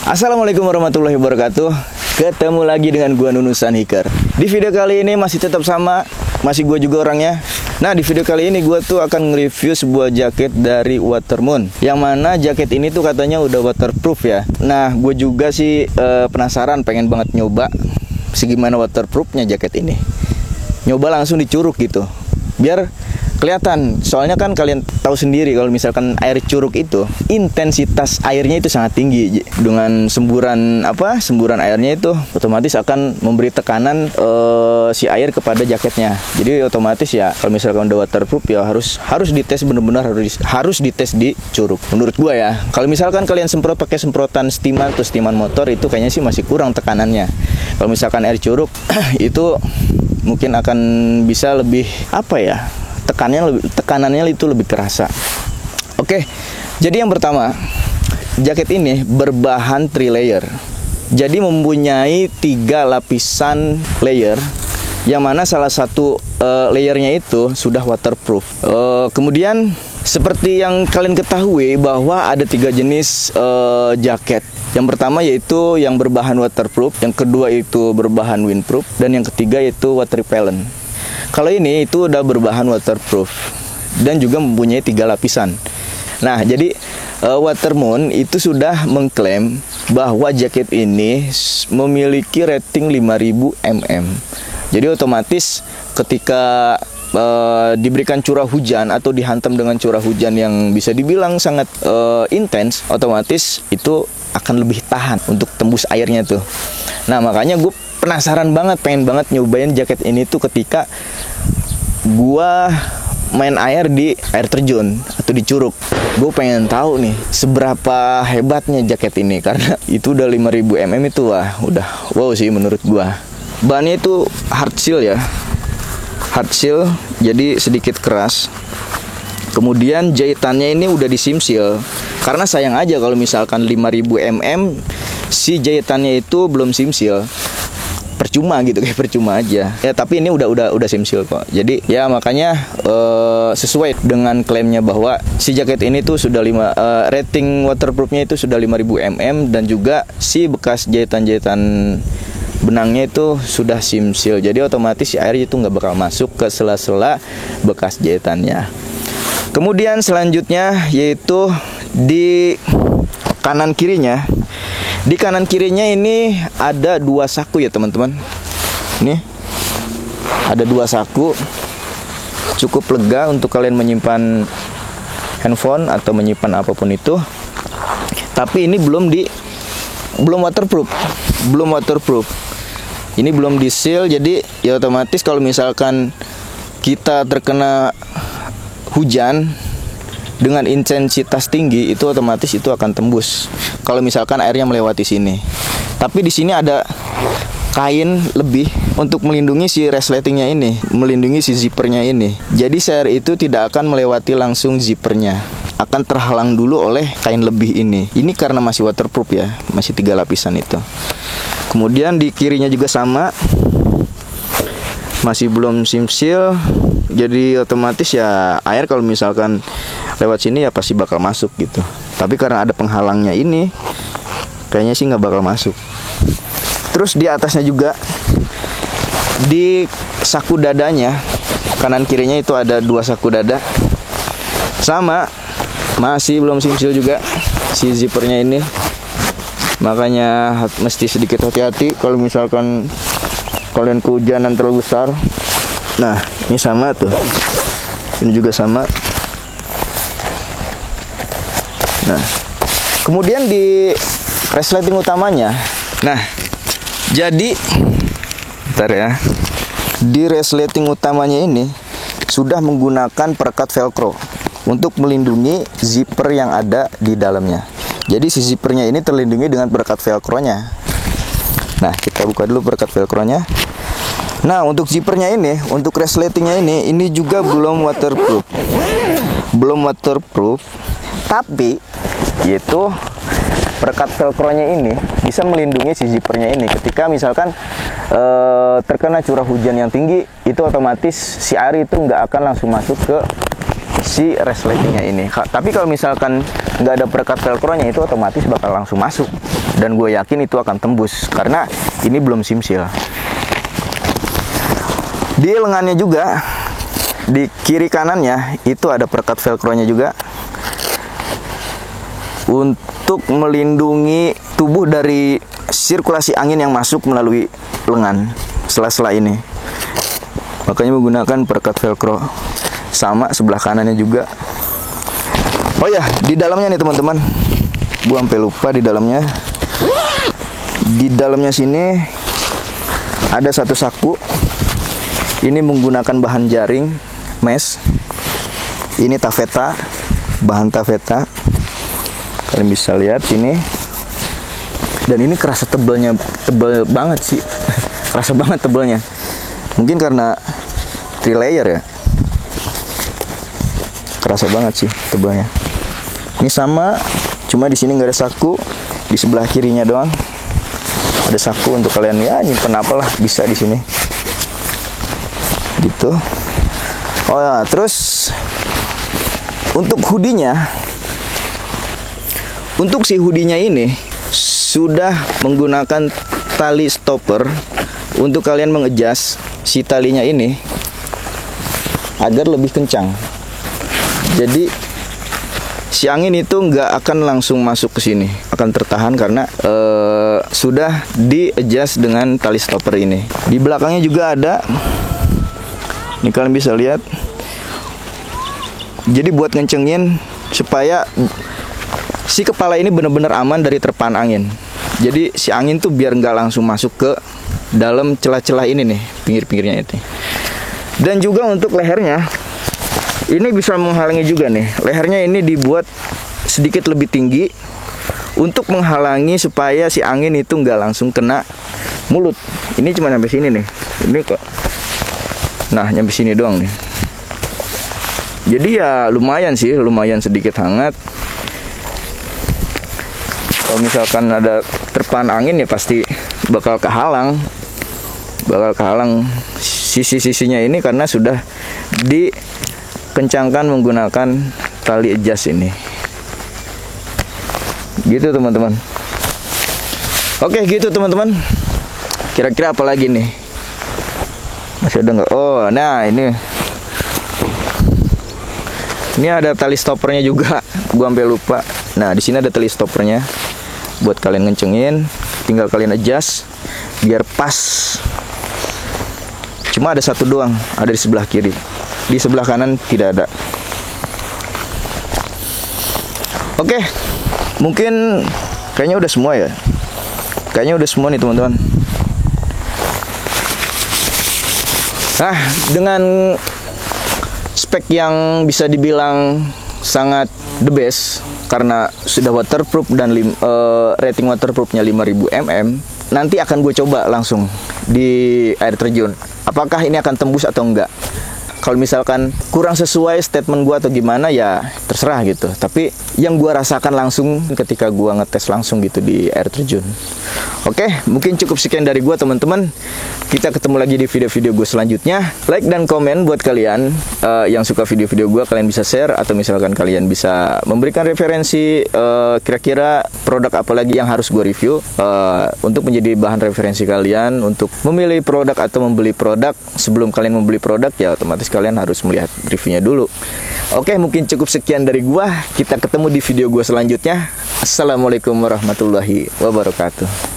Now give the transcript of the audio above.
Assalamualaikum warahmatullahi wabarakatuh. Ketemu lagi dengan gua Nunusan Hiker. Di video kali ini masih tetap sama, masih gua juga orangnya. Nah, di video kali ini gua tuh akan nge-review sebuah jaket dari Watermoon, yang mana jaket ini tuh katanya udah waterproof ya. Nah, gue juga sih penasaran, pengen banget nyoba segimana waterproofnya jaket ini. Nyoba langsung di Curug gitu, biar kelihatan. Soalnya kan kalian tahu sendiri kalau misalkan air curug itu intensitas airnya itu sangat tinggi. Dengan semburan airnya itu otomatis akan memberi tekanan si air kepada jaketnya. Jadi otomatis ya kalau misalkan udah waterproof ya harus dites, benar-benar harus dites di Curug menurut gua ya. Kalau misalkan kalian semprot pakai semprotan steamer atau steamer motor, itu kayaknya sih masih kurang tekanannya. Kalau misalkan air curug itu mungkin akan bisa lebih tekanannya itu lebih kerasa. Oke, jadi yang pertama, jaket ini berbahan 3 layer. Jadi mempunyai 3 lapisan layer, yang mana salah satu layernya itu sudah waterproof. Kemudian seperti yang kalian ketahui bahwa ada 3 jenis jaket. Yang pertama yaitu yang berbahan waterproof, yang kedua itu berbahan windproof, dan yang ketiga yaitu water repellent. Kalau ini itu udah berbahan waterproof dan juga mempunyai 3 lapisan. Nah, jadi Watermoon itu sudah mengklaim bahwa jaket ini memiliki rating 5000 mm. Jadi otomatis ketika diberikan curah hujan atau dihantam dengan curah hujan yang bisa dibilang sangat intens, otomatis itu akan lebih tahan untuk tembus airnya tuh. Nah, makanya gue penasaran banget, pengen banget nyobain jaket ini tuh ketika gua main air di air terjun atau di curug. Gue pengen tahu nih seberapa hebatnya jaket ini, karena itu udah 5000 mm itu udah wow sih menurut gua. Bahannya itu hard seal ya. Hard seal, jadi sedikit keras. Kemudian jahitannya ini udah disimsil. Karena sayang aja kalau misalkan 5000 mm si jahitannya itu belum simsil. Percuma gitu, kayak percuma aja ya. Tapi ini udah simsil kok. Jadi ya makanya sesuai dengan klaimnya bahwa si jaket ini tuh sudah rating waterproofnya itu sudah 5000 mm, dan juga si bekas jahitan-jahitan benangnya itu sudah simsil. Jadi otomatis si air itu nggak bakal masuk ke sela-sela bekas jahitannya. Kemudian selanjutnya yaitu di kanan kirinya. Di kanan kirinya ini ada 2 saku ya teman-teman. Nih ada 2 saku, cukup lega untuk kalian menyimpan handphone atau menyimpan apapun itu. Tapi ini belum waterproof. Ini belum di seal, jadi ya otomatis kalau misalkan kita terkena hujan dengan intensitas tinggi, itu otomatis itu akan tembus kalau misalkan airnya melewati sini. Tapi di sini ada kain lebih untuk melindungi si resletingnya ini, melindungi si zippernya ini. Jadi air itu tidak akan melewati langsung zippernya, akan terhalang dulu oleh kain lebih ini. Ini karena masih waterproof ya, masih 3 lapisan itu. Kemudian di kirinya juga sama, masih belum simsil. Jadi otomatis ya air kalau misalkan lewat sini ya pasti bakal masuk gitu. Tapi karena ada penghalangnya ini, kayaknya sih nggak bakal masuk. Terus di atasnya juga, di saku dadanya, kanan kirinya itu ada 2 saku dada. Sama, masih belum simsil juga si zippernya ini. Makanya mesti sedikit hati-hati kalau misalkan kalian kehujanan terlalu besar. Nah, ini sama tuh. Ini juga sama. Nah, kemudian di resleting utamanya. Nah, jadi bentar ya. Di resleting utamanya ini sudah menggunakan perekat velcro untuk melindungi zipper yang ada di dalamnya. Jadi si zippernya ini terlindungi dengan perekat velcro-nya. Nah, kita buka dulu perekat velcro-nya. Nah, untuk zippernya ini, untuk resletingnya ini juga belum waterproof. Belum waterproof, tapi yaitu perekat velcro-nya ini bisa melindungi si zippernya ini. Ketika misalkan terkena curah hujan yang tinggi, itu otomatis si air itu nggak akan langsung masuk ke si resletingnya ini. Tapi kalau misalkan nggak ada perekat velcro-nya, itu otomatis bakal langsung masuk. Dan gue yakin itu akan tembus, karena ini belum simsil. Di lengannya juga, di kiri kanannya itu ada perekat velcro-nya juga, untuk melindungi tubuh dari sirkulasi angin yang masuk melalui lengan sela-sela ini. Makanya menggunakan perekat velcro. Sama sebelah kanannya juga. Oh ya, di dalamnya nih teman-teman, gua sampai lupa di dalamnya. Di dalamnya sini ada satu saku. Ini menggunakan bahan jaring mesh. Ini taffeta, bahan taffeta. Kalian bisa lihat sini. Dan ini kerasa tebal banget sih. Kerasa banget tebalnya. Mungkin karena 3 layer ya. Kerasa banget sih tebalnya. Ini sama, cuma di sini nggak ada saku. Di sebelah kirinya doang ada saku untuk kalian ya nyimpen apalah, bisa di sini. Gitu. Oh ya, terus untuk hoodie-nya. Untuk si hoodie-nya ini sudah menggunakan tali stopper untuk kalian mengejas si talinya ini agar lebih kencang. Jadi si angin itu nggak akan langsung masuk ke sini, akan tertahan karena sudah di-adjust dengan tali stopper ini. Di belakangnya juga ada. Ini kalian bisa lihat. Jadi buat ngencengin supaya si kepala ini benar-benar aman dari terpaan angin. Jadi si angin tuh biar nggak langsung masuk ke dalam celah-celah ini nih, pinggir-pinggirnya itu. Dan juga untuk lehernya, ini bisa menghalangi juga nih. Lehernya ini dibuat sedikit lebih tinggi untuk menghalangi supaya si angin itu nggak langsung kena mulut. Ini cuma sampai sini nih. Ini kok. Nah, nyampe sini doang nih. Jadi ya lumayan sih, lumayan sedikit hangat. Kalau misalkan ada terpaan angin ya pasti bakal kehalang sisi-sisinya ini karena sudah dikencangkan menggunakan tali adjust ini. Gitu teman-teman. Oke, gitu teman-teman. Kira-kira apa lagi nih? Masih ada nggak? Oh, nah ini ada tali stoppernya juga. Gua sampai lupa. Nah, di sini ada tali stoppernya buat kalian ngencengin. Tinggal kalian adjust biar pas. Cuma ada satu doang, ada di sebelah kiri. Di sebelah kanan tidak ada. Oke, mungkin kayaknya udah semua ya. Kayaknya udah semua nih teman-teman. Nah, dengan spek yang bisa dibilang sangat the best karena sudah waterproof dan rating waterproofnya 5000 mm. Nanti akan gue coba langsung di air terjun. Apakah ini akan tembus atau enggak? Kalau misalkan kurang sesuai statement gue atau gimana ya terserah gitu. Tapi yang gue rasakan langsung ketika gue ngetes langsung gitu di air terjun. Oke, mungkin cukup sekian dari gue teman-teman. Kita ketemu lagi di video-video gue selanjutnya. Like dan komen buat kalian yang suka video-video gue, kalian bisa share atau misalkan kalian bisa memberikan referensi kira-kira produk apa lagi yang harus gue review untuk menjadi bahan referensi kalian untuk memilih produk atau membeli produk. Sebelum kalian membeli produk ya otomatis kalian harus melihat reviewnya dulu. Oke, mungkin cukup sekian dari gua. Kita ketemu di video gua selanjutnya. Assalamualaikum warahmatullahi wabarakatuh.